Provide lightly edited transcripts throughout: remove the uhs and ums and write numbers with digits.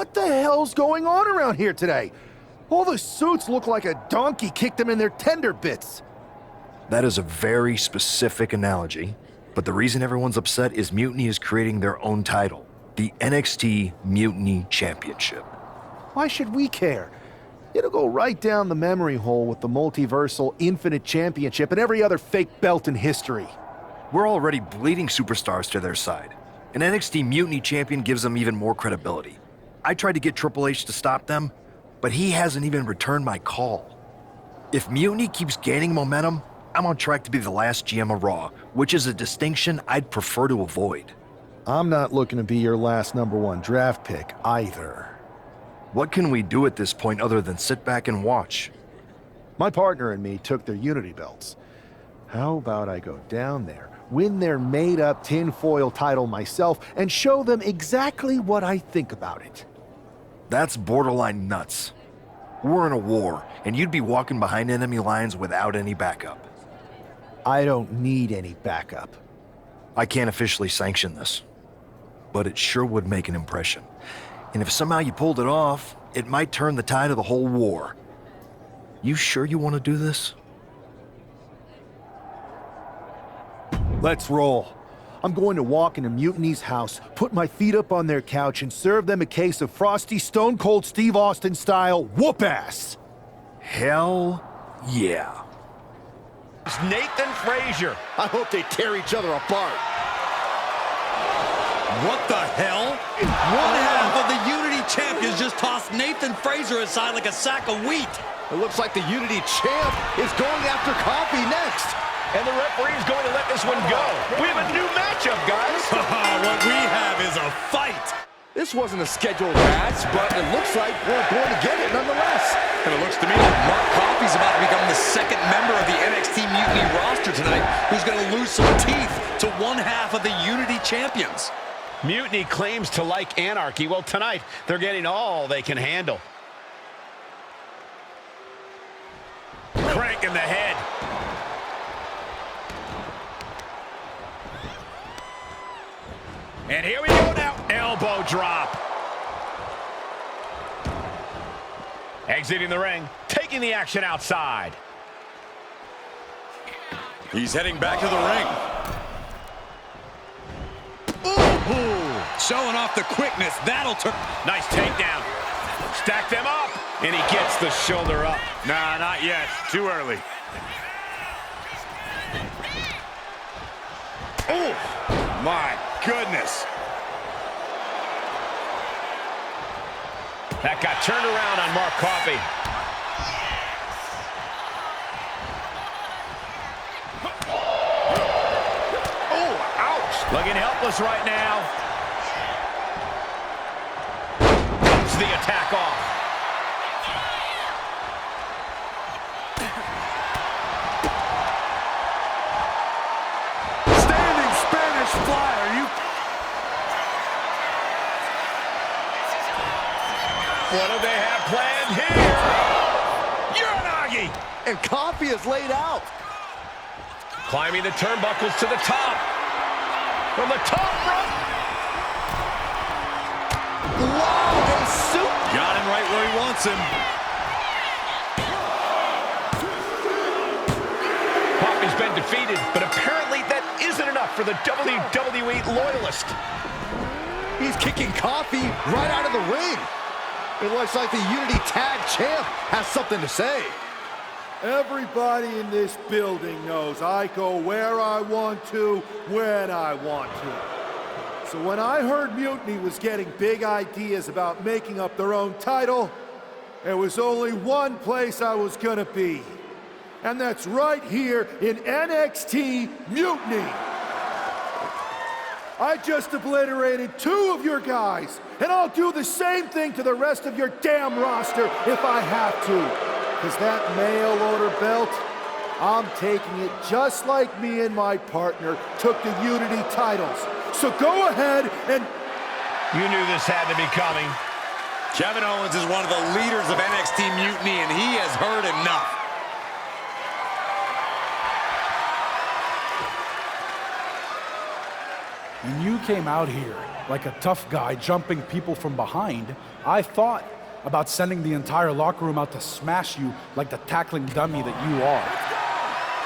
What the hell's going on around here today? All the suits look like a donkey kicked them in their tender bits. That is a very specific analogy, but the reason everyone's upset is Mutiny is creating their own title, the NXT Mutiny Championship. Why should we care? It'll go right down the memory hole with the multiversal Infinite Championship and every other fake belt in history. We're already bleeding superstars to their side. An NXT Mutiny champion gives them even more credibility. I tried to get Triple H to stop them, but he hasn't even returned my call. If Mutiny keeps gaining momentum, I'm on track to be the last GM of Raw, which is a distinction I'd prefer to avoid. I'm not looking to be your last #1 draft pick either. What can we do at this point other than sit back and watch? My partner and me took their Unity belts. How about I go down there, win their made-up tinfoil title myself, and show them exactly what I think about it? That's borderline nuts. We're in a war, and you'd be walking behind enemy lines without any backup. I don't need any backup. I can't officially sanction this, but it sure would make an impression. And if somehow you pulled it off, it might turn the tide of the whole war. You sure you want to do this? Let's roll. I'm going to walk into Mutiny's house, put my feet up on their couch, and serve them a case of frosty Stone Cold Steve Austin style whoop-ass. Hell yeah. It's Nathan Frazier. I hope they tear each other apart. What the hell? One half of the Unity champions just tossed Nathan Frazier aside like a sack of wheat. It looks like the Unity champ is going after Coffee next. And the referee's going to let this one go. We have a new matchup, guys. What we have is a fight. This wasn't a scheduled match, but it looks like we're going to get it nonetheless. And it looks to me like Mark Coffey's about to become the second member of the NXT Mutiny roster tonight who's going to lose some teeth to one half of the Unity champions. Mutiny claims to like anarchy. Well, tonight, they're getting all they can handle. Crank in the head. And here we go now. Elbow drop. Exiting the ring, taking the action outside. He's heading back to the ring. Ooh, showing off the quickness. That'll turn. Nice takedown. Stack them up. And he gets the shoulder up. Nah, not yet. Too early. Oh, my goodness. That got turned around on Mark Coffey. Oh, ouch. Looking helpless right now. Comes the attack off. Standing Spanish fly. Are you... What do they have planned here? Uranagi! And Coffee is laid out. Climbing the turnbuckles to the top. From the top rope. Wow, a soup. Got him right where he wants him. Coffey's been defeated, but apparently that isn't enough for the WWE loyalist. He's kicking Coffee right out of the ring. It looks like the Unity Tag Champ has something to say. Everybody in this building knows I go where I want to, when I want to. So when I heard Mutiny was getting big ideas about making up their own title, there was only one place I was gonna be. And that's right here in NXT Mutiny. I just obliterated 2 of your guys, and I'll do the same thing to the rest of your damn roster if I have to. Because that mail order belt, I'm taking it just like me and my partner took the Unity titles. So go ahead and... You knew this had to be coming. Kevin Owens is one of the leaders of NXT Mutiny, and he has heard enough. When you came out here like a tough guy jumping people from behind, I thought about sending the entire locker room out to smash you like the tackling dummy that you are.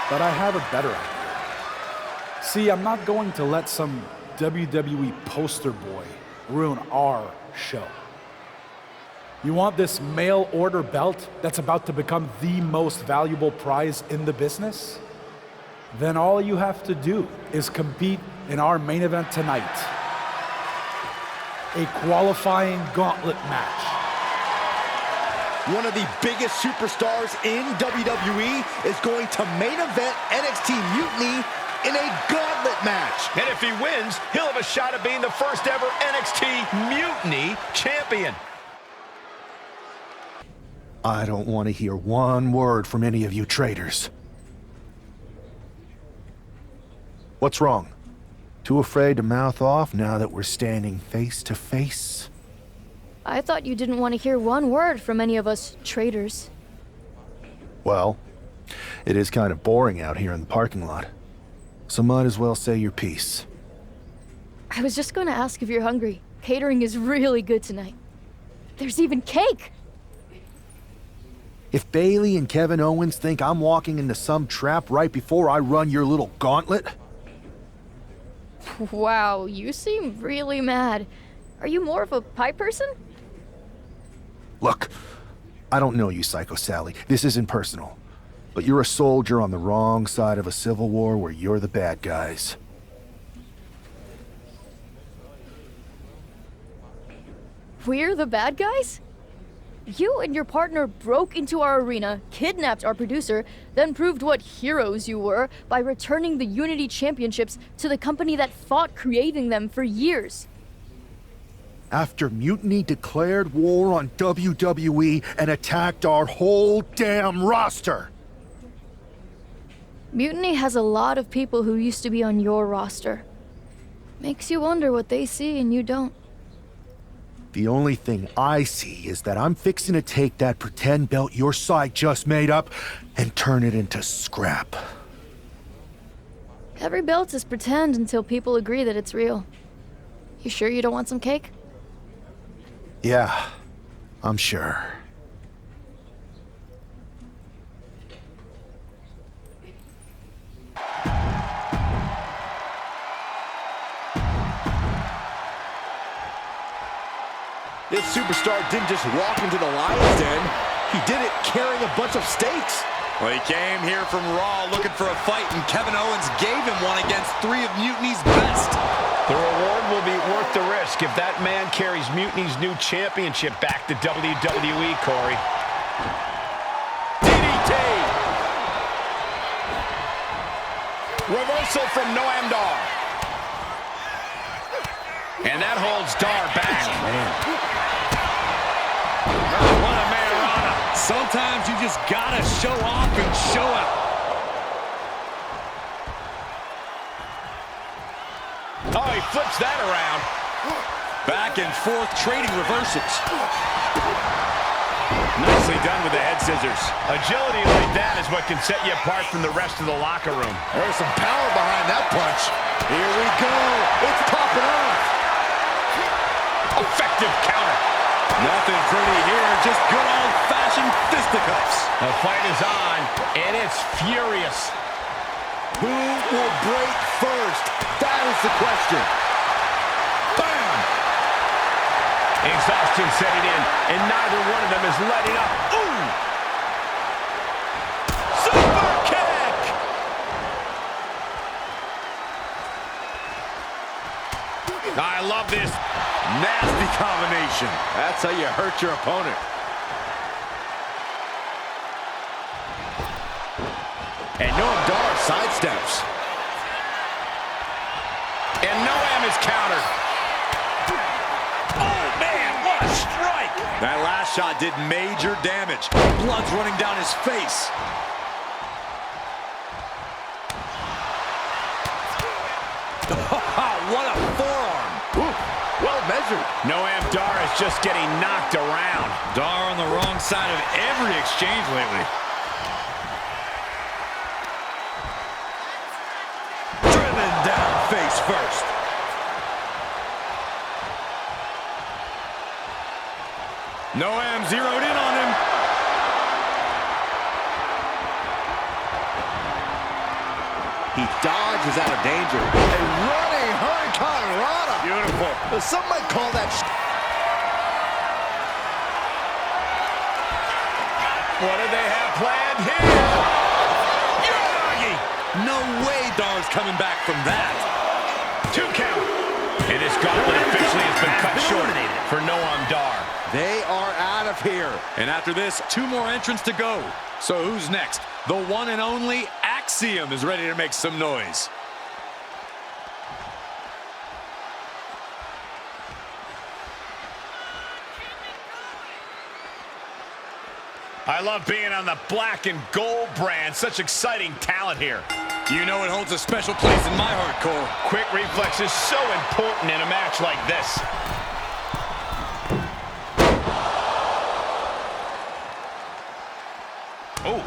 But I have a better idea. See, I'm not going to let some WWE poster boy ruin our show. You want this mail order belt that's about to become the most valuable prize in the business? Then all you have to do is compete in our main event tonight. A qualifying gauntlet match. One of the biggest superstars in WWE is going to main event NXT Mutiny in a gauntlet match. And if he wins, he'll have a shot at being the first ever NXT Mutiny champion. I don't want to hear one word from any of you traitors. What's wrong? Too afraid to mouth off now that we're standing face to face? I thought you didn't want to hear one word from any of us traitors. Well, it is kind of boring out here in the parking lot. So might as well say your piece. I was just going to ask if you're hungry. Catering is really good tonight. There's even cake! If Bailey and Kevin Owens think I'm walking into some trap right before I run your little gauntlet... Wow, you seem really mad. Are you more of a pie person? Look, I don't know you, Psycho Sally. This isn't personal. But you're a soldier on the wrong side of a civil war where you're the bad guys. We're the bad guys? You and your partner broke into our arena, kidnapped our producer, then proved what heroes you were by returning the Unity Championships to the company that fought creating them for years. After Mutiny declared war on WWE and attacked our whole damn roster. Mutiny has a lot of people who used to be on your roster. Makes you wonder what they see and you don't. The only thing I see is that I'm fixing to take that pretend belt your side just made up and turn it into scrap. Every belt is pretend until people agree that it's real. You sure you don't want some cake? Yeah, I'm sure. This superstar didn't just walk into the Lion's Den. He did it carrying a bunch of stakes. Well, he came here from Raw looking for a fight, and Kevin Owens gave him one against 3 of Mutiny's best. The reward will be worth the risk if that man carries Mutiny's new championship back to WWE, Corey. DDT! Reversal from Noam Dar. And that holds Dar back. What a Mayorana. Sometimes you just gotta show off and show out. Oh, he flips that around. Back and forth trading reversals. Nicely done with the head scissors. Agility like that is what can set you apart from the rest of the locker room. There's some power behind that punch. Here we go. It's popping off. Effective counter. Nothing pretty here, just good old-fashioned fisticuffs. The fight is on, and it's furious. Who will break first? That is the question. Bam! Exhaustion setting in, and neither one of them is letting up. Ooh! Super kick! I love this. Nasty combination. That's how you hurt your opponent. And Noam Dar sidesteps. And Noam is countered. Oh, man, what a strike! That last shot did major damage. Blood's running down his face. What a forearm. Ooh, well measured. Noam Dar is just getting knocked around. Dar on the wrong side of every exchange lately. Driven down face first. Noam zeroed in on him. He dodges out of danger. A running Hurricane Rana. Beautiful. Some might call that What do they have planned here? Uranagi! No way Dar's coming back from that. 2 count. And this gauntlet officially has been cut short for Noam Dar. They are out of here. And after this, 2 more entrants to go. So who's next? The one and only Axiom is ready to make some noise. I love being on the black and gold brand. Such exciting talent here. You know it holds a special place in my heart, Cole. Quick reflexes so important in a match like this. Oh.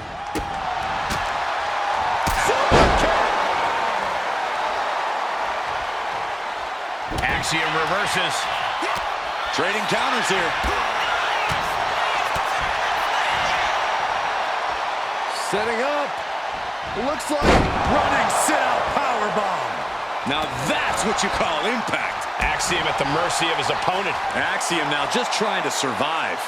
Axiom reverses. Trading counters here. Setting up. Looks like running sit-out powerbomb. Now that's what you call impact. Axiom at the mercy of his opponent. Axiom now just trying to survive.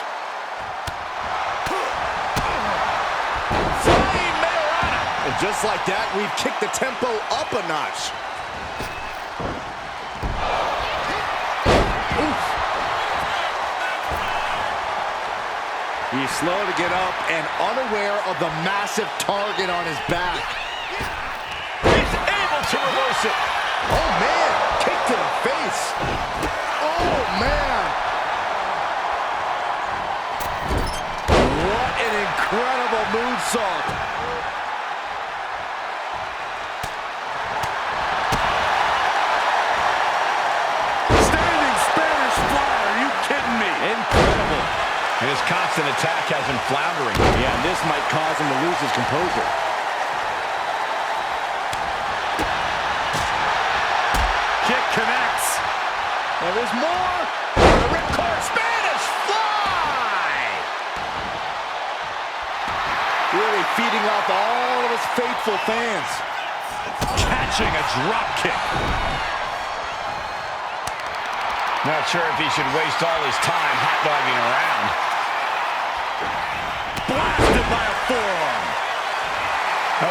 And just like that, we've kicked the tempo up a notch. Oof. He's slow to get up and unaware of the massive target on his back. He's able to reverse it. Oh, man. Kick to the face. Oh, man. What an incredible moonsault. Incredible. And his constant attack has him floundering. Yeah, and this might cause him to lose his composure. Kick connects. And there's more. The ripcord Spanish fly. Really feeding off all of his faithful fans. Catching a drop kick. Not sure if he should waste all his time hot-dogging around. Blasted by a forearm.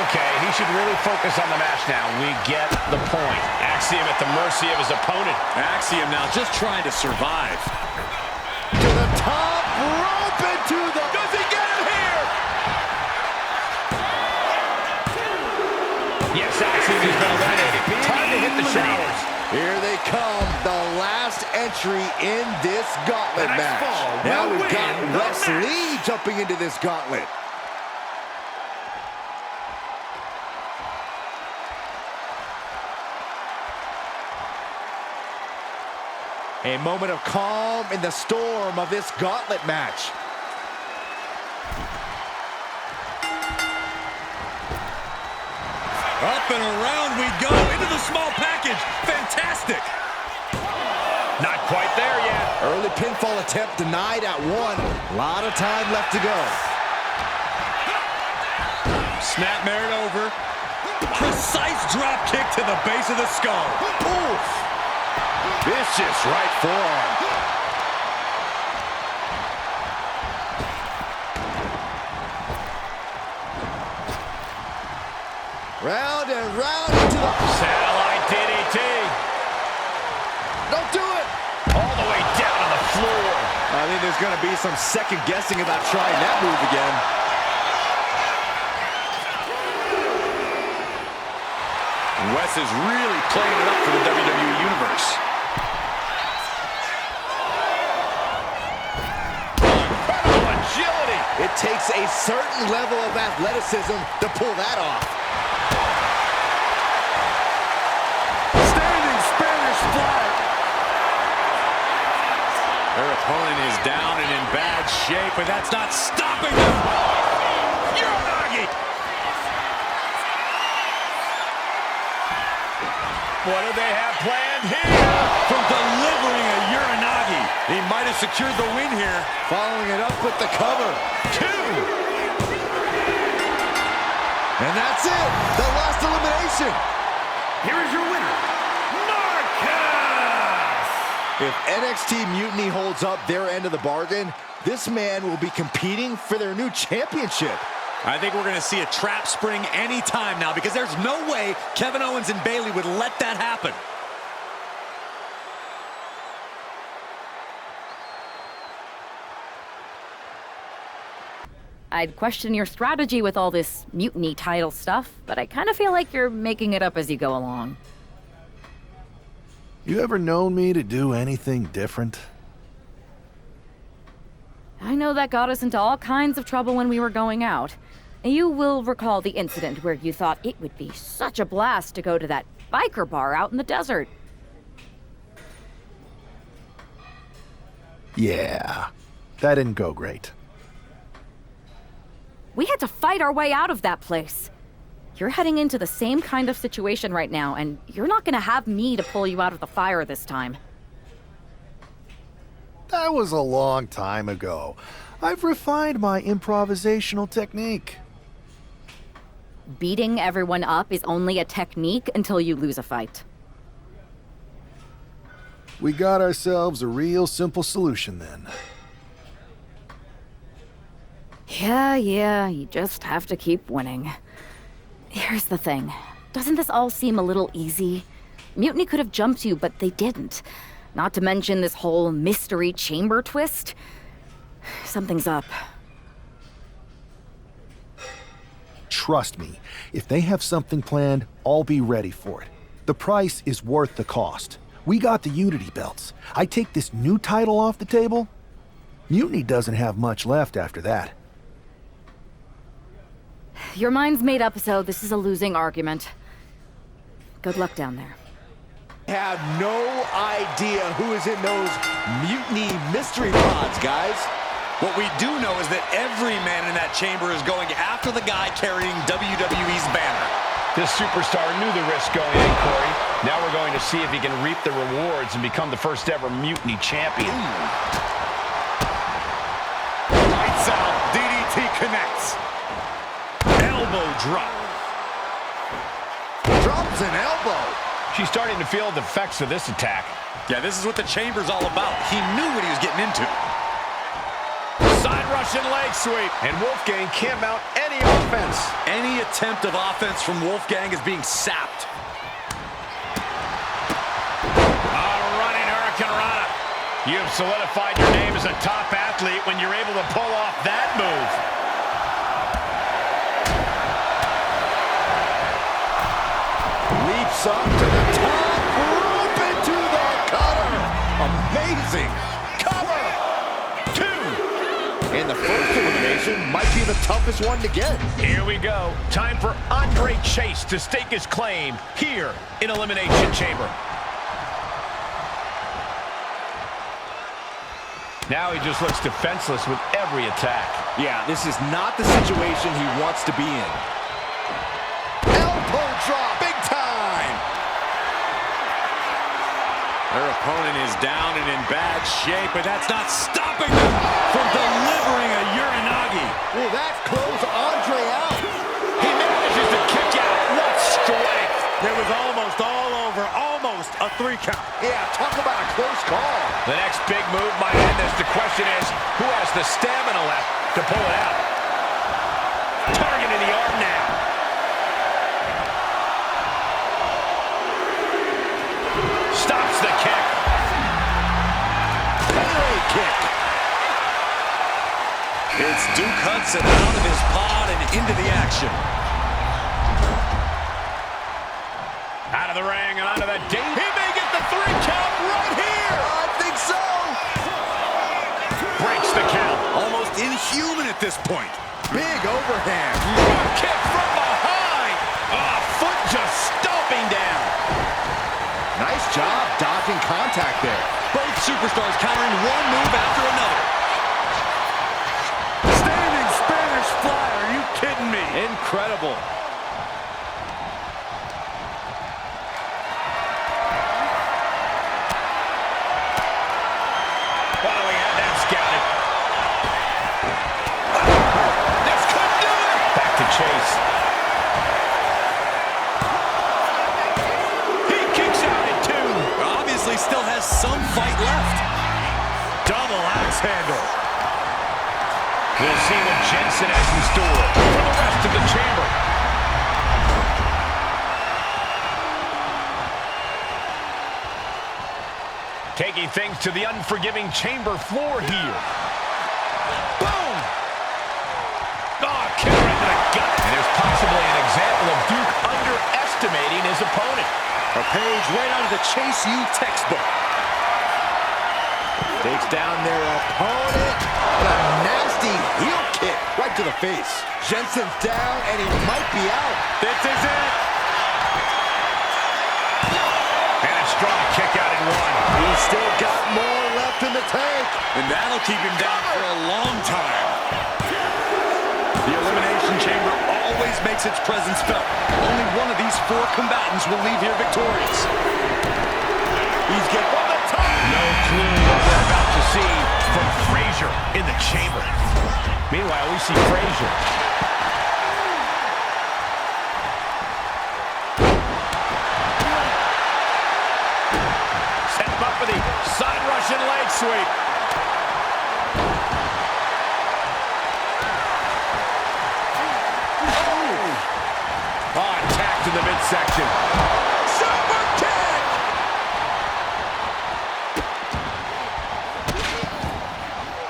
Okay, he should really focus on the match now. We get the point. Axiom at the mercy of his opponent. Axiom now just trying to survive. To the top rope and to the... Does he get it here? Yes, Axiom has been eliminated. Time to hit the showers. Here they come, the last entry in this gauntlet match. Now we've got Wes Lee jumping into this gauntlet. A moment of calm in the storm of this gauntlet match. Up and around we go into the small package. Fantastic. Not quite there yet. Early pinfall attempt denied at 1. A lot of time left to go. Snap Merritt over. Precise drop kick to the base of the skull. Oof. Vicious right forearm. Round and round into the... Satellite DDT. Don't do it! All the way down on the floor. I think there's going to be some second guessing about trying that move again. Wes is really playing it up for the WWE Universe. Incredible agility. It takes a certain level of athleticism to pull that off. Standing Spanish fly. Their opponent is down and in bad shape, but that's not stopping them. Uranagi. What do they have planned here? From delivering a Uranagi. He might have secured the win here. Following it up with the cover. 2. And that's it. The last elimination. Here is your winner, Marcus! If NXT Mutiny holds up their end of the bargain, this man will be competing for their new championship. I think we're going to see a trap spring anytime now, because there's no way Kevin Owens and Bayley would let that happen. I'd question your strategy with all this mutiny title stuff, but I kind of feel like you're making it up as you go along. You ever known me to do anything different? I know that got us into all kinds of trouble when we were going out. You will recall the incident where you thought it would be such a blast to go to that biker bar out in the desert. Yeah, that didn't go great. We had to fight our way out of that place. You're heading into the same kind of situation right now, and you're not gonna have me to pull you out of the fire this time. That was a long time ago. I've refined my improvisational technique. Beating everyone up is only a technique until you lose a fight. We got ourselves a real simple solution then. Yeah, you just have to keep winning. Here's the thing. Doesn't this all seem a little easy? Mutiny could have jumped you, but they didn't. Not to mention this whole mystery chamber twist. Something's up. Trust me, if they have something planned, I'll be ready for it. The price is worth the cost. We got the Unity belts. I take this new title off the table, Mutiny doesn't have much left after that. Your mind's made up, so this is a losing argument. Good luck down there. Have no idea who is in those Mutiny mystery pods, guys. What we do know is that every man in that chamber is going after the guy carrying WWE's banner. This superstar knew the risk going in, Corey. Now we're going to see if he can reap the rewards and become the first ever Mutiny champion. Lights out. DDT connects. Elbow drop. Drops an elbow. She's starting to feel the effects of this attack. Yeah, this is what the chamber's all about. He knew what he was getting into. Side Russian leg sweep. And Wolfgang can't mount any offense. Any attempt of offense from Wolfgang is being sapped. Running Hurricane Rana. You have solidified your name as a top athlete when you're able to pull off that move. Leaps up to the top rope into the cutter. Amazing. Cover. 2. And the first elimination might be the toughest one to get. Here we go. Time for Andre Chase to stake his claim here in Elimination Chamber. Now he just looks defenseless with every attack. Yeah, this is not the situation he wants to be in. Elbow drop, big time. Their opponent is down and in bad shape, but that's not stopping them from delivering a Uranagi. Will that close Andre out? He manages to kick out. What strength! It was almost all over, almost a 3 count. Yeah, talk about a close call. The next big move might end this. The question is, who has the stamina left to pull it out? Targeting the arm now. Stops the kick. Belly kick. It's Duke Hudson out of his pod and into the action. Out of the ring and onto the deep. He may get the 3 count right here. I think so. Breaks the count. Almost inhuman at this point. Big overhand. Drop kick from behind. Foot just stomping down. Nice job dodging contact there. Both superstars countering one move after another. Standing Spanish fly. Are you kidding me? Incredible. some fight left. Double axe handle. We'll see what Jensen has in store for the rest of the chamber. Taking things to the unforgiving chamber floor here. Boom! Oh, kick right to the gut. And there's possibly an example of Duke underestimating his opponent. A page right out of the Chase U textbook. Takes down their opponent. And a nasty heel kick right to the face. Jensen's down, and he might be out. This is it. And a strong kick out in one. He's still got more left in the tank. And that'll keep him down for a long time. The Elimination Chamber always makes its presence felt. Only one of these four combatants will leave here victorious. He's getting on the top. No clue what we're about to see from Frazier in the chamber. Meanwhile, we see Frazier. Set him up for the side Russian leg sweep. Attacked in the midsection. Super kick!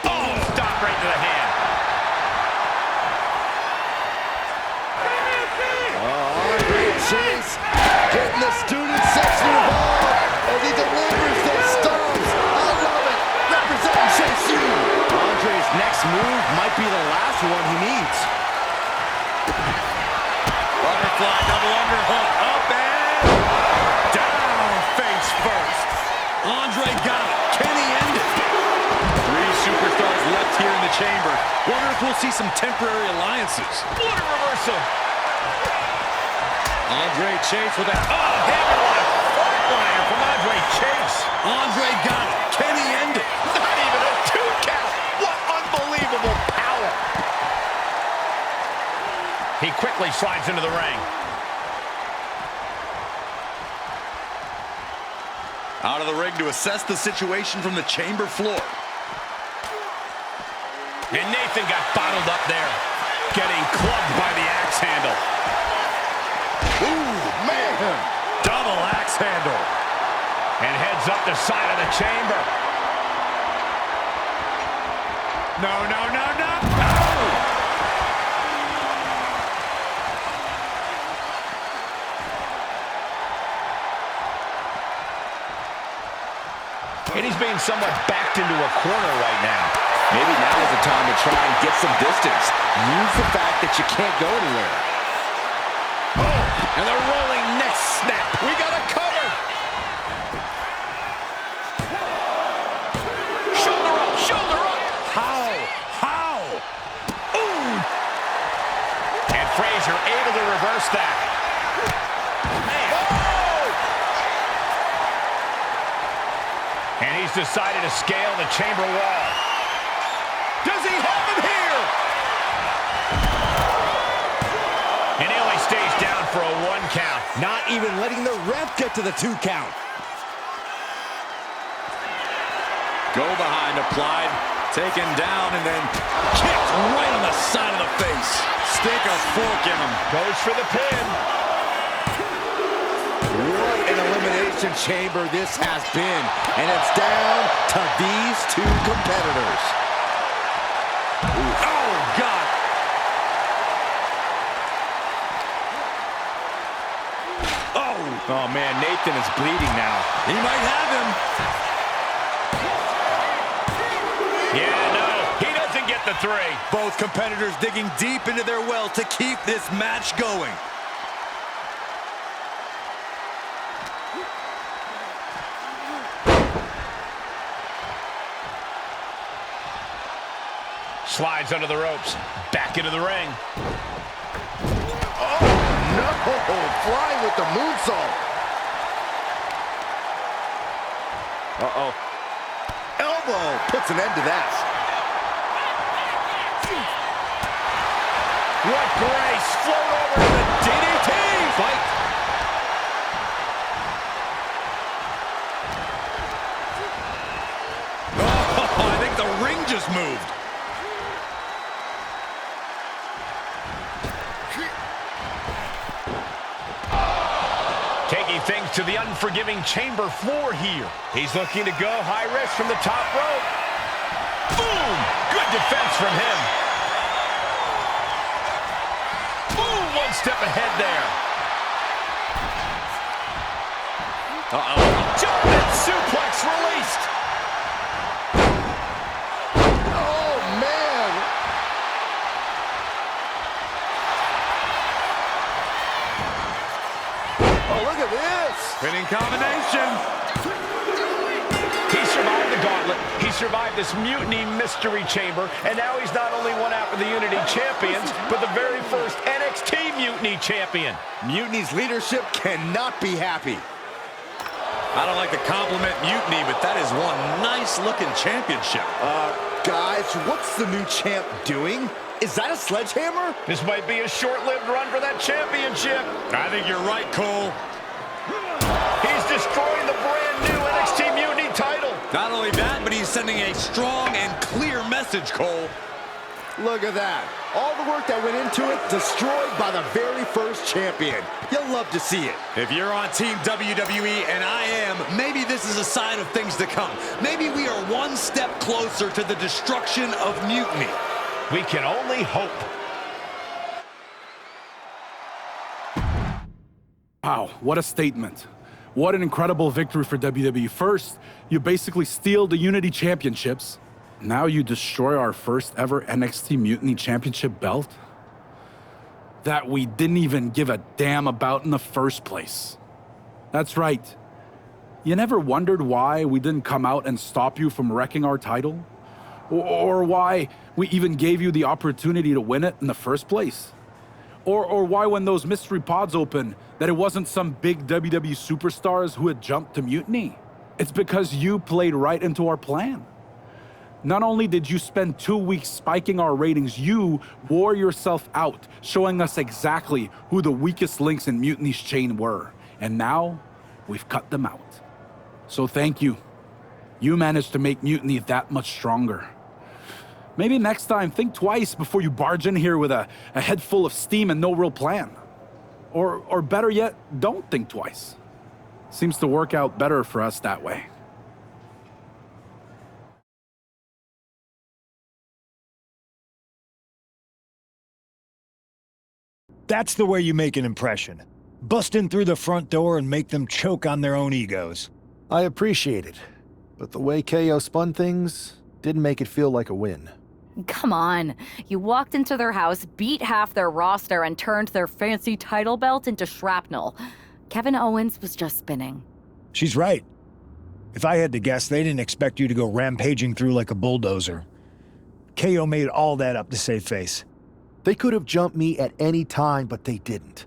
Oh, stop right to the hand. Great chase. Getting the student section involved as he delivers those stomps. I love it. Representing Chase U. Andre's next move might be the last one he needs. Butterfly double underhook. Up and down face first. Andre got it. Can he end it? Three superstars left here in the chamber. Wonder if we'll see some temporary alliances. What a reversal. Andre Chase with that. Oh, hammerlock. Flatliner from Andre Chase. Andre got it. Can he end it? Not even a 2 count. What unbelievable power. He quickly slides into the ring. Out of the ring to assess the situation from the chamber floor. And Nathan got bottled up there, getting clubbed by the axe handle. Ooh, man. Double axe handle. And heads up the side of the chamber. No, no, no, no, no! And he's being somewhat backed into a corner right now. Maybe now is the time to try and get some distance. Use the fact that you can't go anywhere. And the rolling neck snap. We got a cover. Shoulder up, shoulder up. How? Ooh. And Frazier able to reverse that. Man. And he's decided to scale the chamber wall. Does he have him here? And he only stays down for a 1 count. Not even letting the ref get to the 2 count. Go behind, applied, taken down, and then kicked right on the side of the face. Stick a fork in him. Goes for the pin. What an elimination chamber this has been. And it's down to these 2 competitors. Oh, God. Oh, man, Nathan is bleeding now. He might have him. Yeah, no, he doesn't get the 3. Both competitors digging deep into their well to keep this match going. Slides under the ropes, back into the ring. Oh, no. Flying with the moonsault. Uh-oh. Elbow puts an end to that. What grace. Float over to the DDT. Fight. just moved. Taking things to the unforgiving chamber floor here. He's looking to go high risk from the top rope. Boom! Good defense from him. Boom! One step ahead there. Uh-oh. German suplex released. Oh, man. Oh, look at this. Spinning combination. He survived the gauntlet. He survived this mutiny mystery chamber, and now he's not only one half of the Unity champions, but the very first NXT Mutiny champion. Mutiny's leadership cannot be happy. I don't like to compliment Mutiny, but that is one nice-looking championship. Guys, what's the new champ doing? Is that a sledgehammer? This might be a short-lived run for that championship. I think you're right, Cole. He's destroying the brand-new NXT Mutiny title. Not only that, but he's sending a strong and clear message, Cole. Look at that. All the work that went into it, destroyed by the very first champion. You'll love to see it. If you're on Team WWE, and I am, maybe this is a sign of things to come. Maybe we are one step closer to the destruction of Mutiny. We can only hope. Wow, what a statement. What an incredible victory for WWE. First, you basically steal the Unity Championships. Now you destroy our first ever NXT Mutiny Championship belt that we didn't even give a damn about in the first place. That's right. You never wondered why we didn't come out and stop you from wrecking our title? Or why we even gave you the opportunity to win it in the first place? Or why when those mystery pods opened, that it wasn't some big WWE superstars who had jumped to Mutiny? It's because you played right into our plan. Not only did you spend 2 weeks spiking our ratings, you wore yourself out, showing us exactly who the weakest links in Mutiny's chain were. And now, we've cut them out. So thank you. You managed to make Mutiny that much stronger. Maybe next time, think twice before you barge in here with a head full of steam and no real plan. Or better yet, don't think twice. Seems to work out better for us that way. That's the way you make an impression. Bust in through the front door and make them choke on their own egos. I appreciate it, but the way KO spun things didn't make it feel like a win. Come on. You walked into their house, beat half their roster, and turned their fancy title belt into shrapnel. Kevin Owens was just spinning. She's right. If I had to guess, they didn't expect you to go rampaging through like a bulldozer. KO made all that up to save face. They could have jumped me at any time, but they didn't.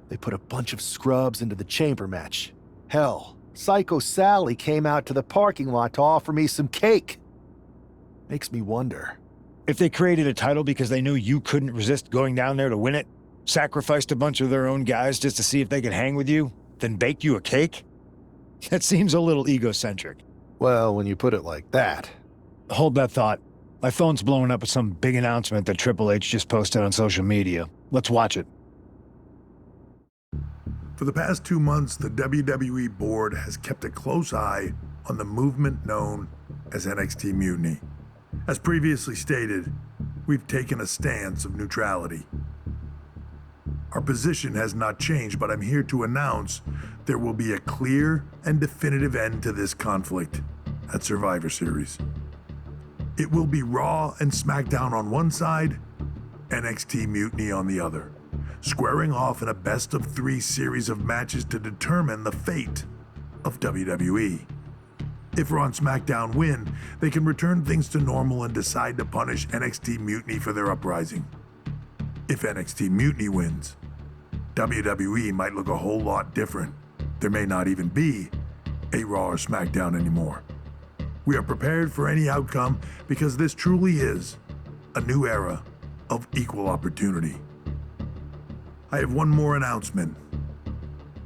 They put a bunch of scrubs into the chamber match. Hell, Psycho Sally came out to the parking lot to offer me some cake. Makes me wonder. If they created a title because they knew you couldn't resist going down there to win it, sacrificed a bunch of their own guys just to see if they could hang with you, then baked you a cake? That seems a little egocentric. Well, when you put it like that. Hold that thought. My phone's blowing up with some big announcement that Triple H just posted on social media. Let's watch it. For the past 2 months, the WWE board has kept a close eye on the movement known as NXT Mutiny. As previously stated, we've taken a stance of neutrality. Our position has not changed, but I'm here to announce there will be a clear and definitive end to this conflict at Survivor Series. It will be Raw and SmackDown on one side, NXT Mutiny on the other, squaring off in a best-of-3 series of matches to determine the fate of WWE. If Raw and SmackDown win, they can return things to normal and decide to punish NXT Mutiny for their uprising. If NXT Mutiny wins, WWE might look a whole lot different. There may not even be a Raw or SmackDown anymore. We are prepared for any outcome because this truly is a new era of equal opportunity. I have one more announcement.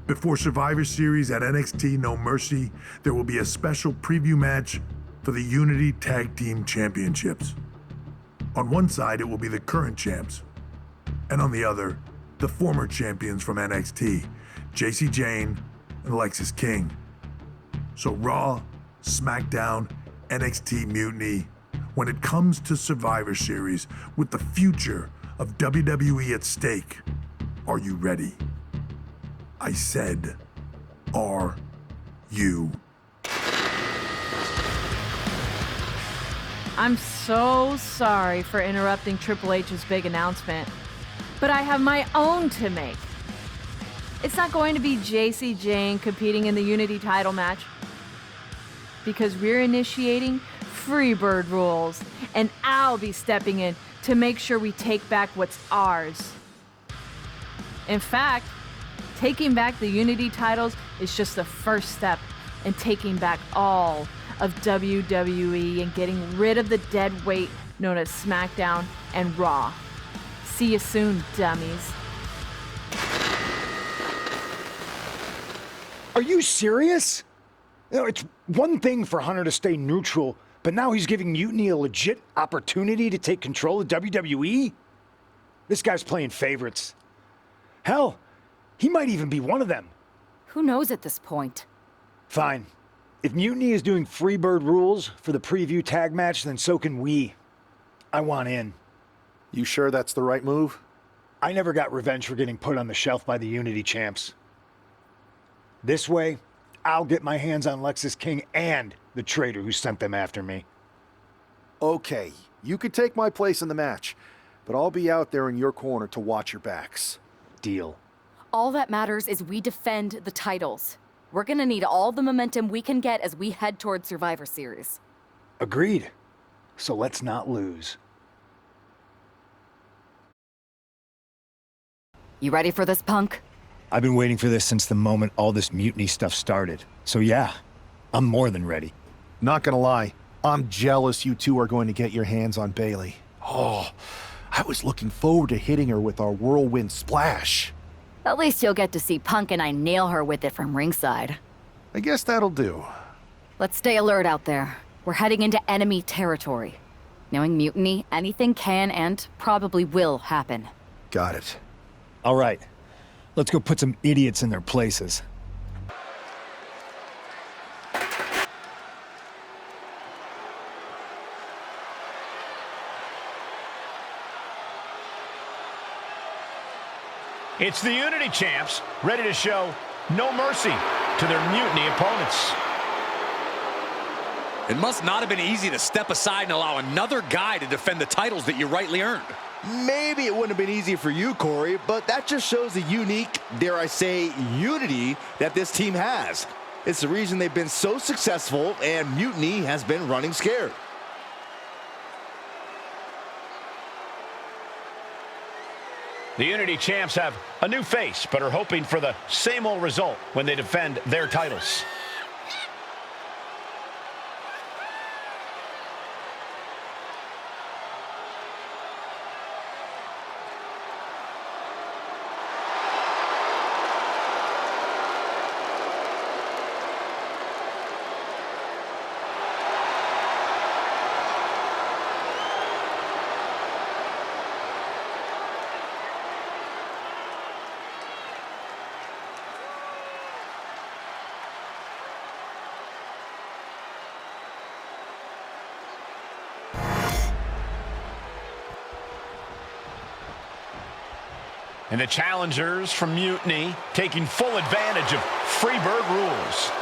Before Survivor Series at NXT No Mercy, there will be a special preview match for the Unity Tag Team Championships. On one side, it will be the current champs, and on the other, the former champions from NXT, Jacy Jayne and Lexis King. So Raw, SmackDown, NXT Mutiny, when it comes to Survivor Series with the future of WWE at stake, are you ready? I said, are you? I'm so sorry for interrupting Triple H's big announcement, but I have my own to make. It's not going to be Jacy Jayne competing in the Unity title match, because we're initiating Freebird rules, and I'll be stepping in to make sure we take back what's ours. In fact, taking back the Unity titles is just the first step in taking back all of WWE and getting rid of the dead weight known as SmackDown and Raw. See you soon, dummies. Are you serious? You know, it's one thing for Hunter to stay neutral, but now he's giving Mutiny a legit opportunity to take control of WWE? This guy's playing favorites. Hell, he might even be one of them. Who knows at this point? Fine. If Mutiny is doing Freebird rules for the preview tag match, then so can we. I want in. You sure that's the right move? I never got revenge for getting put on the shelf by the Unity champs. This way, I'll get my hands on Lexis King and the traitor who sent them after me. Okay, you could take my place in the match, but I'll be out there in your corner to watch your backs. Deal. All that matters is we defend the titles. We're gonna need all the momentum we can get as we head toward Survivor Series. Agreed. So let's not lose. You ready for this, punk? I've been waiting for this since the moment all this Mutiny stuff started. So yeah, I'm more than ready. Not gonna lie, I'm jealous you two are going to get your hands on Bayley. Oh, I was looking forward to hitting her with our whirlwind splash. At least you'll get to see Punk and I nail her with it from ringside. I guess that'll do. Let's stay alert out there. We're heading into enemy territory. Knowing Mutiny, anything can and probably will happen. Got it. All right, let's go put some idiots in their places. It's the Unity champs, ready to show no mercy to their Mutiny opponents. It must not have been easy to step aside and allow another guy to defend the titles that you rightly earned. Maybe it wouldn't have been easy for you, Corey, but that just shows the unique, dare I say, unity that this team has. It's the reason they've been so successful, and Mutiny has been running scared. The Unity champs have a new face, but are hoping for the same old result when they defend their titles. And the challengers from Mutiny taking full advantage of Freebird rules.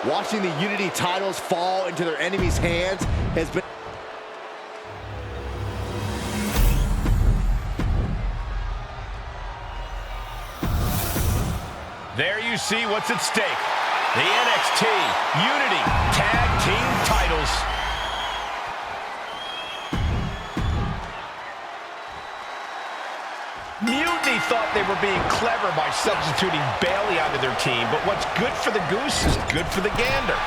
Watching the Unity titles fall into their enemies' hands has been... There you see what's at stake. The NXT Unity Tag Team titles. Mutiny thought they were being clever by substituting Bayley onto their team, but what's good for the goose is good for the gander.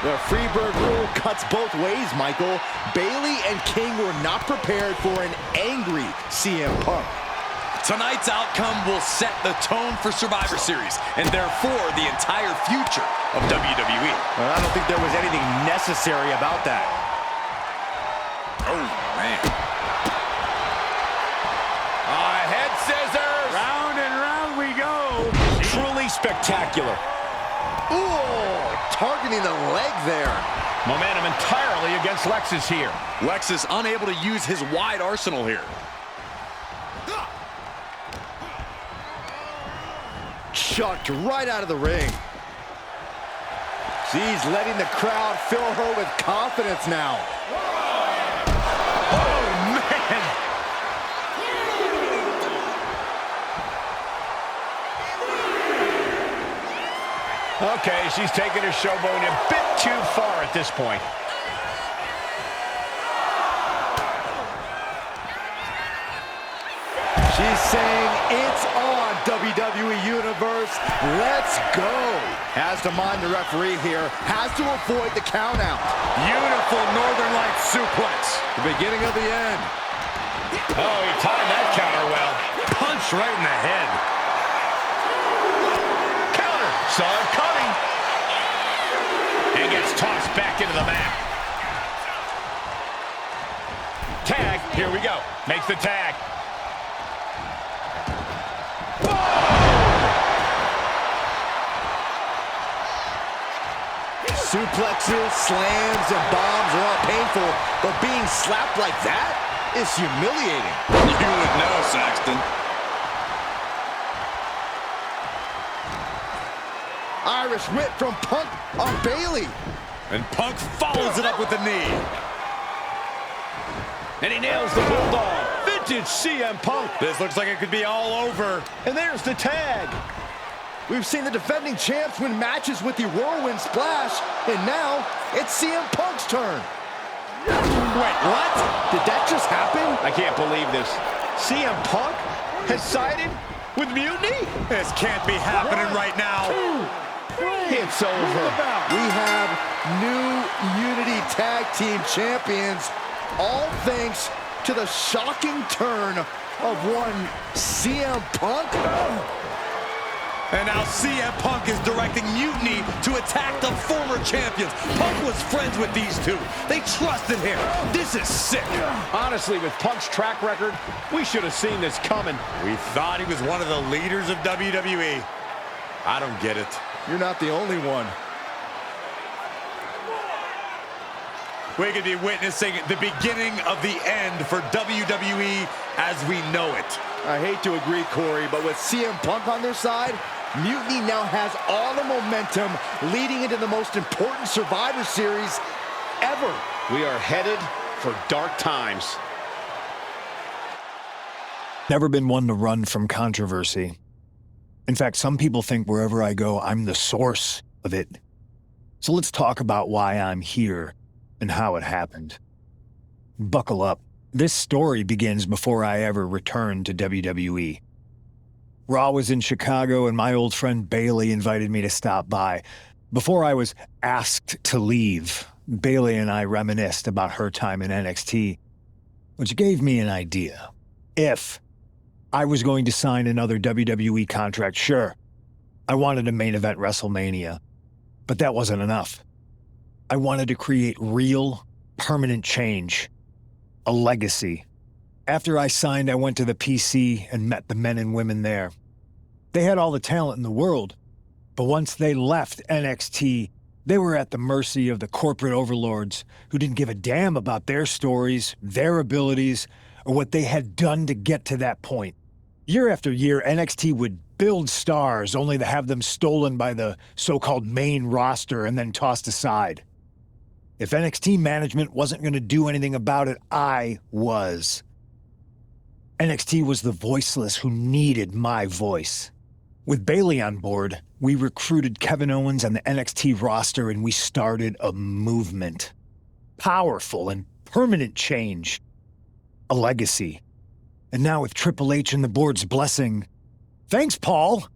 The Freebird rule cuts both ways, Michael. Bayley and King were not prepared for an angry CM Punk. Tonight's outcome will set the tone for Survivor Series, and therefore the entire future of WWE. Well, I don't think there was anything necessary about that. Oh, man. Head scissors. Round and round we go. Truly spectacular. Ooh, targeting the leg there. Momentum entirely against Lexus here. Lex is unable to use his wide arsenal here. Chucked right out of the ring. She's letting the crowd fill her with confidence now. Oh, man. Okay, she's taking her showboating a bit too far at this point. She's saying it's on, WWE Universe. Let's go. Has to mind the referee here. Has to avoid the countout. Beautiful Northern Lights suplex. The beginning of the end. Oh, he timed that counter well. Punch right in the head. Counter. Saw it coming. And gets tossed back into the mat. Tag. Here we go. Makes the tag. Suplexes, slams, and bombs are all painful, but being slapped like that is humiliating. You would know, Saxton. Irish whip from Punk on Bailey. And Punk follows it up with the knee. And he nails the Bulldog. Vintage CM Punk. This looks like it could be all over. And there's the tag. We've seen the defending champs win matches with the Whirlwind Splash, and now it's CM Punk's turn. Wait, what? Did that just happen? I can't believe this. CM Punk has sided with Mutiny? This can't be happening right now. It's over. We have new Unity Tag Team Champions, all thanks to the shocking turn of one CM Punk. And now CM Punk is directing Mutiny to attack the former champions. Punk was friends with these two. They trusted him. This is sick. Honestly, with Punk's track record, we should have seen this coming. We thought he was one of the leaders of WWE. I don't get it. You're not the only one. We could be witnessing the beginning of the end for WWE as we know it. I hate to agree, Corey, but with CM Punk on their side, Mutiny now has all the momentum leading into the most important Survivor Series ever. We are headed for dark times. Never been one to run from controversy. In fact, some people think wherever I go, I'm the source of it. So let's talk about why I'm here and how it happened. Buckle up. This story begins before I ever returned to WWE. Raw was in Chicago, and my old friend Bailey invited me to stop by. Before I was asked to leave, Bailey and I reminisced about her time in NXT, which gave me an idea. If I was going to sign another WWE contract, sure, I wanted to main event WrestleMania, but that wasn't enough. I wanted to create real, permanent change, a legacy. After I signed, I went to the PC and met the men and women there. They had all the talent in the world, but once they left NXT, they were at the mercy of the corporate overlords who didn't give a damn about their stories, their abilities, or what they had done to get to that point. Year after year, NXT would build stars only to have them stolen by the so-called main roster and then tossed aside. If NXT management wasn't going to do anything about it, I was. NXT was the voiceless who needed my voice. With Bailey on board, we recruited Kevin Owens and the NXT roster, and we started a movement. Powerful and permanent change. A legacy. And now with Triple H and the board's blessing, thanks, Paul!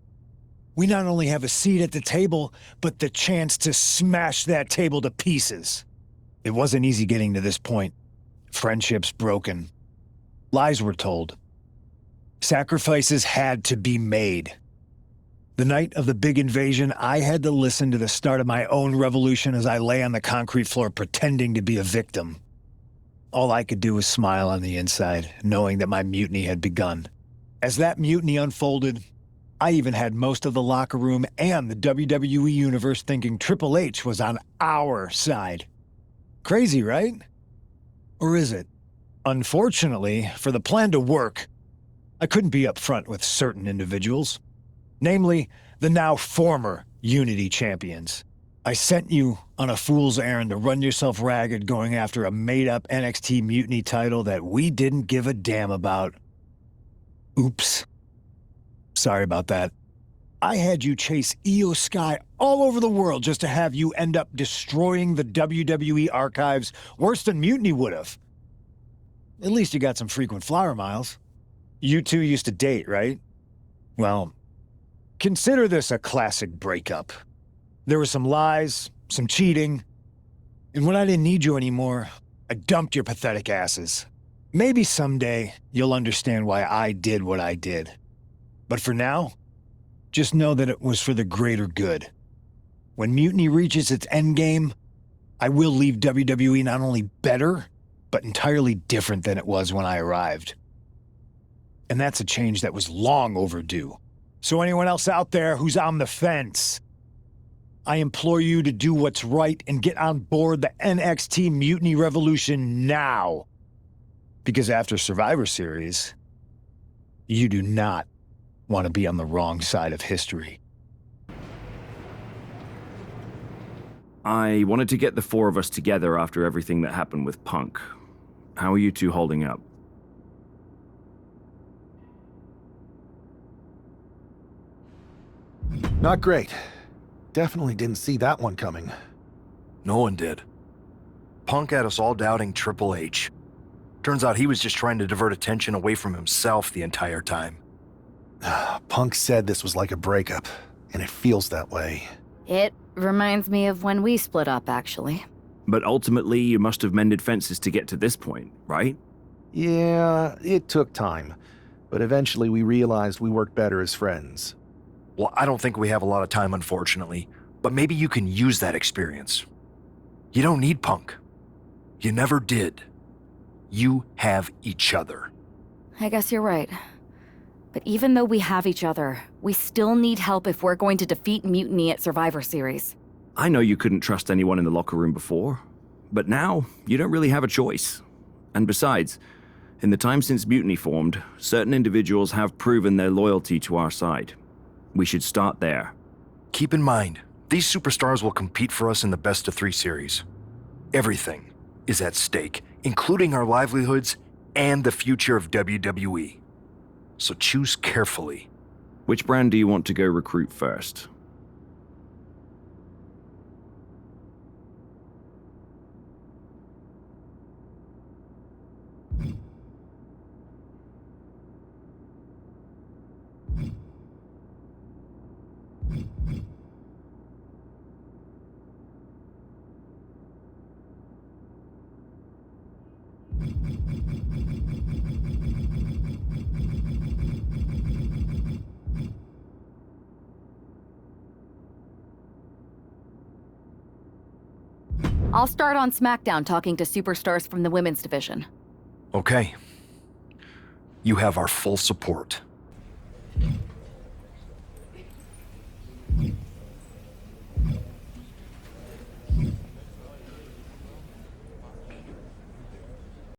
We not only have a seat at the table, but the chance to smash that table to pieces. It wasn't easy getting to this point. Friendships broken. Lies were told. Sacrifices had to be made. The night of the big invasion, I had to listen to the start of my own revolution as I lay on the concrete floor pretending to be a victim. All I could do was smile on the inside, knowing that my mutiny had begun. As that mutiny unfolded, I even had most of the locker room and the WWE Universe thinking Triple H was on our side. Crazy, right? Or is it? Unfortunately, for the plan to work, I couldn't be upfront with certain individuals. Namely, the now former Unity champions. I sent you on a fool's errand to run yourself ragged going after a made-up NXT Mutiny title that we didn't give a damn about. Oops. Sorry about that. I had you chase Io Sky all over the world just to have you end up destroying the WWE archives worse than Mutiny would have. At least you got some frequent flower miles. You two used to date, right? Well, consider this a classic breakup. There were some lies, some cheating, and when I didn't need you anymore, I dumped your pathetic asses. Maybe someday you'll understand why I did what I did. But for now, just know that it was for the greater good. When Mutiny reaches its endgame, I will leave WWE not only better, but entirely different than it was when I arrived. And that's a change that was long overdue. So anyone else out there who's on the fence, I implore you to do what's right and get on board the NXT Mutiny Revolution now. Because after Survivor Series, you do not want to be on the wrong side of history. I wanted to get the four of us together after everything that happened with Punk. How are you two holding up? Not great. Definitely didn't see that one coming. No one did. Punk had us all doubting Triple H. Turns out he was just trying to divert attention away from himself the entire time. Punk said this was like a breakup, and it feels that way. It reminds me of when we split up, actually. But ultimately, you must have mended fences to get to this point, right? Yeah, it took time. But eventually we realized we worked better as friends. Well, I don't think we have a lot of time, unfortunately. But maybe you can use that experience. You don't need Punk. You never did. You have each other. I guess you're right. But even though we have each other, we still need help if we're going to defeat Mutiny at Survivor Series. I know you couldn't trust anyone in the locker room before, but now you don't really have a choice. And besides, in the time since Mutiny formed, certain individuals have proven their loyalty to our side. We should start there. Keep in mind, these superstars will compete for us in the best-of-3 series. Everything is at stake, including our livelihoods and the future of WWE. So choose carefully. Which brand do you want to go recruit first? I'll start on SmackDown talking to superstars from the women's division. Okay. You have our full support.